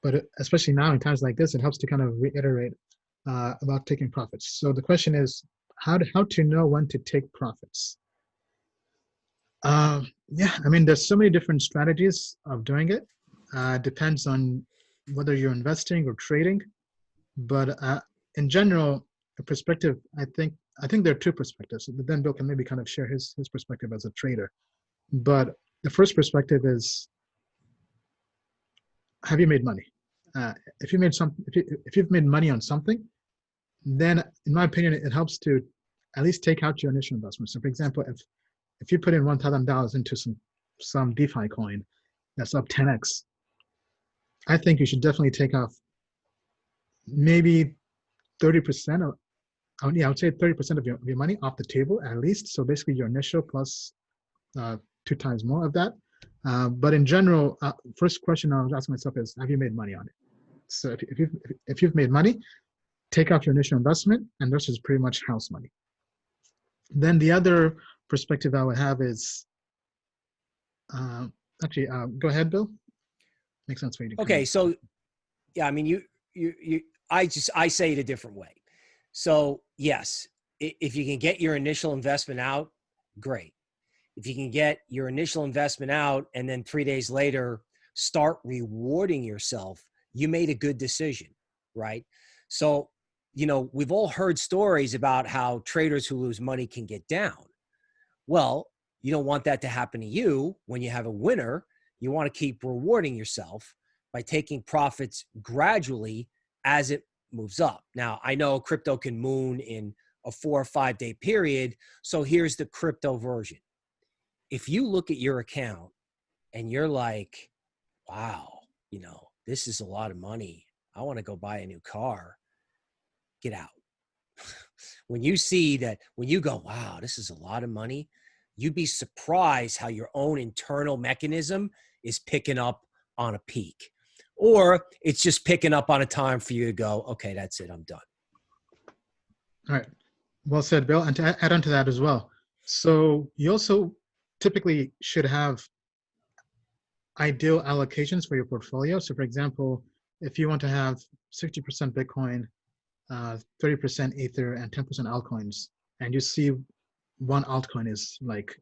but especially now in times like this, it helps to kind of reiterate about taking profits. So the question is how to know when to take profits. Yeah, I mean, there's so many different strategies of doing it. Depends on whether you're investing or trading, but in general, a perspective, I think there are two perspectives. But then Bill can maybe kind of share his perspective as a trader. But the first perspective is, have you made money? If you made some, if you've made money on something, then in my opinion, it helps to at least take out your initial investment. So, for example, if you put in $1,000 into some DeFi coin that's up 10x, I think you should definitely take off maybe 30% of, yeah, I would say 30% of your money off the table at least. So basically your initial plus 2 times more of that. But in general, first question I was asking myself is, have you made money on it? So if you've made money, take off your initial investment, and this is pretty much house money. Then the other perspective I would have is, actually, go ahead, Bill. Makes sense for you to Okay, so yeah, I mean, I say it a different way. So yes, if you can get your initial investment out, great. If you can get your initial investment out and then 3 days later start rewarding yourself, you made a good decision, right? So, you know, we've all heard stories about how traders who lose money can get down. Well, you don't want that to happen to you. When you have a winner, you want to keep rewarding yourself by taking profits gradually as it moves up. Now, I know crypto can moon in a 4 or 5 day period. So here's the crypto version. If you look at your account and you're like, wow, you know, this is a lot of money. I want to go buy a new car. Get out. When you see that, when you go, wow, this is a lot of money, you'd be surprised how your own internal mechanism is picking up on a peak. Or it's just picking up on a time for you to go, okay, that's it, I'm done. All right. Well said, Bill. And to add on to that as well. So you also typically should have ideal allocations for your portfolio. So for example, if you want to have 60% Bitcoin, 30% Ether, and 10% altcoins, and you see one altcoin is like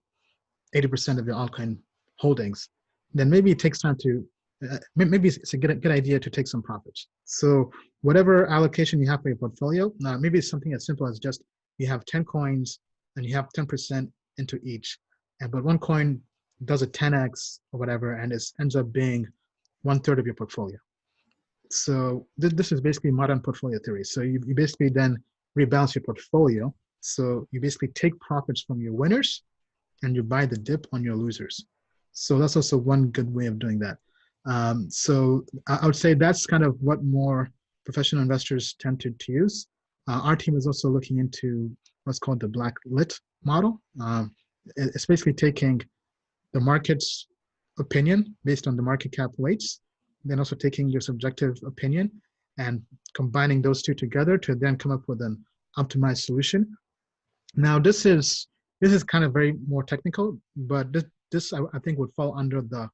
80% of your altcoin holdings, then maybe it takes time to, maybe it's a good idea to take some profits. So whatever allocation you have for your portfolio, maybe it's something as simple as just you have 10 coins and you have 10% into each, but one coin does a 10x or whatever, and it ends up being 1/3 of your portfolio. So this is basically modern portfolio theory. So you basically then rebalance your portfolio. So you basically take profits from your winners and you buy the dip on your losers. So that's also one good way of doing that. So I would say that's kind of what more professional investors tend to use. Our team is also looking into what's called the black lit model. It's basically taking the market's opinion based on the market cap weights, then also taking your subjective opinion and combining those two together to then come up with an optimized solution. Now, this is kind of very more technical, but this I think would fall under the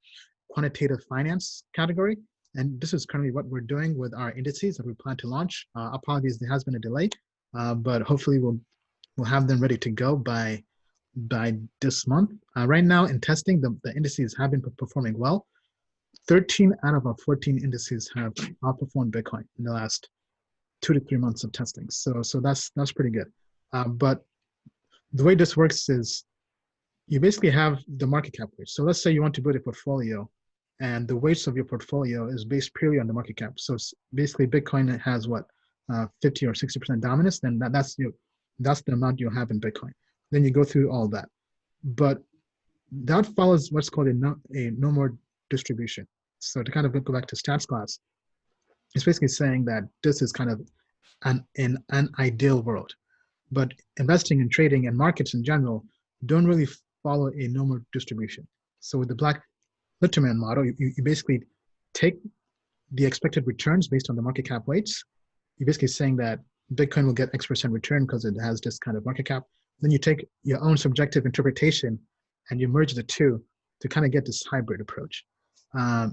quantitative finance category. And this is currently what we're doing with our indices that we plan to launch. Apologies, there has been a delay, but hopefully we'll have them ready to go by this month. Right now in testing, the indices have been performing well. 13 out of our 14 indices have outperformed Bitcoin in the last 2 to 3 months of testing. So that's pretty good. But the way this works is you basically have the market cap weight. So let's say you want to build a portfolio and the weights of your portfolio is based purely on the market cap. So basically Bitcoin has what, 50 or 60% dominance, then that's the amount you'll have in Bitcoin. Then you go through all that. But that follows what's called a no more distribution. So to kind of go back to stats class, it's basically saying that this is kind of an ideal world. But investing and trading and markets in general don't really follow a no more distribution. So with the Black Litterman model, you basically take the expected returns based on the market cap weights. You're basically saying that Bitcoin will get X% return because it has this kind of market cap. Then you take your own subjective interpretation and you merge the two to kind of get this hybrid approach.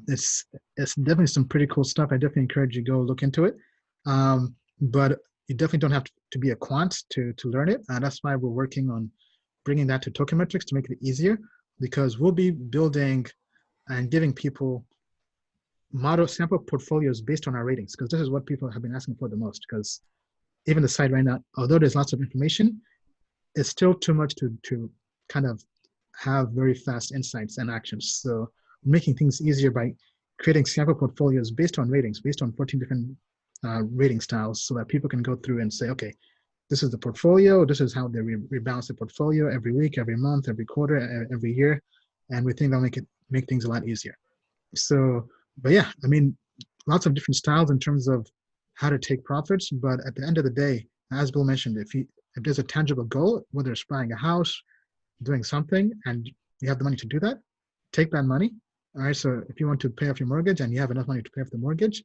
It's definitely some pretty cool stuff. I definitely encourage you to go look into it. But you definitely don't have to be a quant to learn it. That's why we're working on bringing that to Token Metrics to make it easier, because we'll be building and giving people model sample portfolios based on our ratings, because this is what people have been asking for the most. Because even the site right now, although there's lots of information, it's still too much to kind of have very fast insights and actions. So making things easier by creating sample portfolios based on ratings, based on 14 different rating styles, so that people can go through and say, okay, this is the portfolio, this is how they rebalance the portfolio every week, every month, every quarter, every year. And we think that'll make things a lot easier. So, but yeah, I mean, lots of different styles in terms of how to take profits. But at the end of the day, as Bill mentioned, if there's a tangible goal, whether it's buying a house, doing something, and you have the money to do that, take that money. All right. So if you want to pay off your mortgage and you have enough money to pay off the mortgage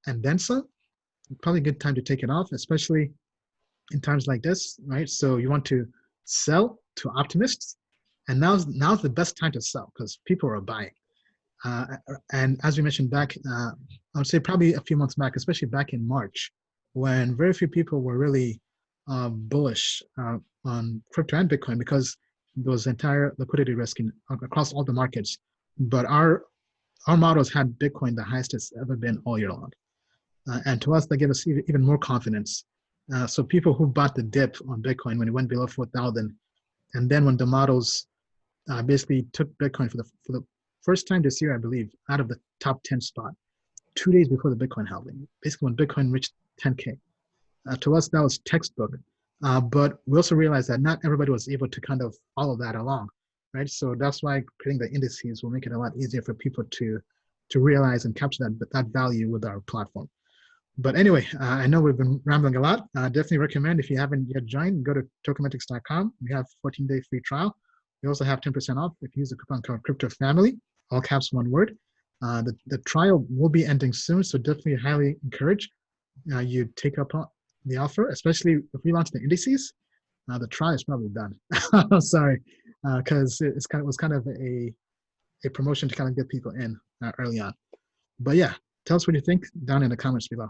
and then some, probably a good time to take it off, especially in times like this, right? So you want to sell to optimists, and now's the best time to sell because people are buying. And as we mentioned back, I would say probably a few months back, especially back in March, when very few people were really bullish on crypto and Bitcoin because there was entire liquidity risk across all the markets. But our models had Bitcoin the highest it's ever been all year long. And to us, that gave us even more confidence. So people who bought the dip on Bitcoin when it went below 4,000, and then when the models basically took Bitcoin for the first time this year, I believe, out of the top 10 spot, 2 days before the Bitcoin halving, basically when Bitcoin reached 10K. To us, that was textbook. But we also realized that not everybody was able to kind of follow that along, right? So that's why creating the indices will make it a lot easier for people to realize and capture that value with our platform. But anyway, I know we've been rambling a lot. Definitely recommend, if you haven't yet joined, go to tokenmetrics.com. We have 14-day free trial. We also have 10% off if you use the coupon code CryptoFamily, all caps, one word. The trial will be ending soon, so definitely highly encourage you take up the offer, especially if we launch the indices. The trial is probably done. I'm sorry, because it was kind of a promotion to kind of get people in early on. But yeah, tell us what you think down in the comments below.